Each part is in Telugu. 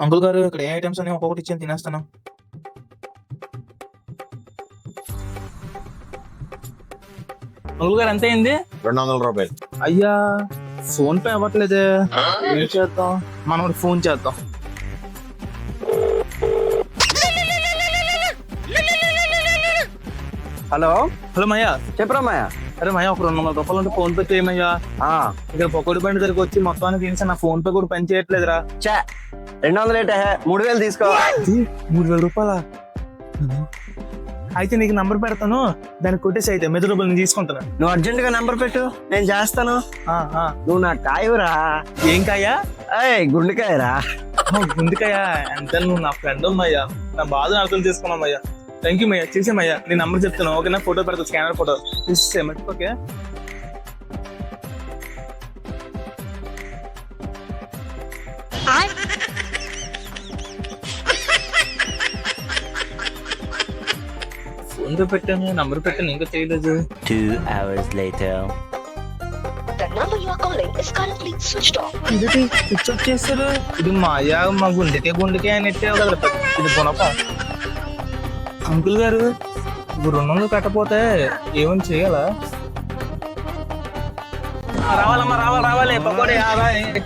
అంకుల్ గారు ఇక్కడ ఏ ఐటమ్స్ అని ఒక్కొక్కటి ఇచ్చి తినేస్తాను. అంకుల్ గారు ఎంత అయింది? 200 రూపాయలు. అయ్యా ఫోన్ పే అవ్వట్లేదే, ఏం చేద్దాం? మనం ఫోన్ చేద్దాం. హలో హలో మయ్యా. చెప్పరా మాయా. అరే మయ్యా, ఒక 200 రూపాయలు ఉంటే ఫోన్ పే చేయమయ్యా. ఇక్కడ పొక్కడి బండి దగ్గరికి వచ్చి మొత్తానికి తినేసి నా ఫోన్ పే కూడా పని చేయట్లేదురా. 200 ఏంటే 3000 తీసుకో. 3000 రూపాయలా? అయితే నీకు నంబర్ పెడతాను, దానికి కొట్టేసి అయితే మెదు రూపాయలు నేను తీసుకుంటాను. నువ్వు అర్జెంట్ గా నంబర్ పెట్టు, నేను చేస్తాను. నువ్వు నా కాయవురా. ఏం కాయా? గుండెకాయరా. గుండెకాయ ఎంత? నువ్వు నా ఫ్రెండ్ అమ్మయ్యా, నా బాధ అర్థం చేసుకున్నామయ్యా. థ్యాంక్ యూ మయ్యా, చేసేమయ్యా. నీ నంబర్ చెప్తాను, ఓకేనా? ఫోటో పెడతా, స్కానర్ ఫోటో తీసే మర్చిపోకే. ఫోన్ పెట్టాను, నంబర్ పెట్టాను, ఇంకా చేయలేదు. 2 hours later. The number you are calling is currently switched off. ఇది స్విచ్ ఆఫ్ చేస్తారు. ఇది మాయా, మా గుండెకే అని ఎట్టావు కదా, ఇది గుణప. అంకుల్ గారు 200 కట్టపోతే ఏమని చేయాలా? రావాలమ్మా, రావాలి. పకోడీ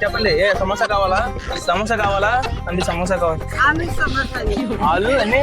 చెప్పండి. ఏ సమోసా కావాలా? సమోసా కావాలా అండి? సమోసా కావాలి. ఆలు అన్ని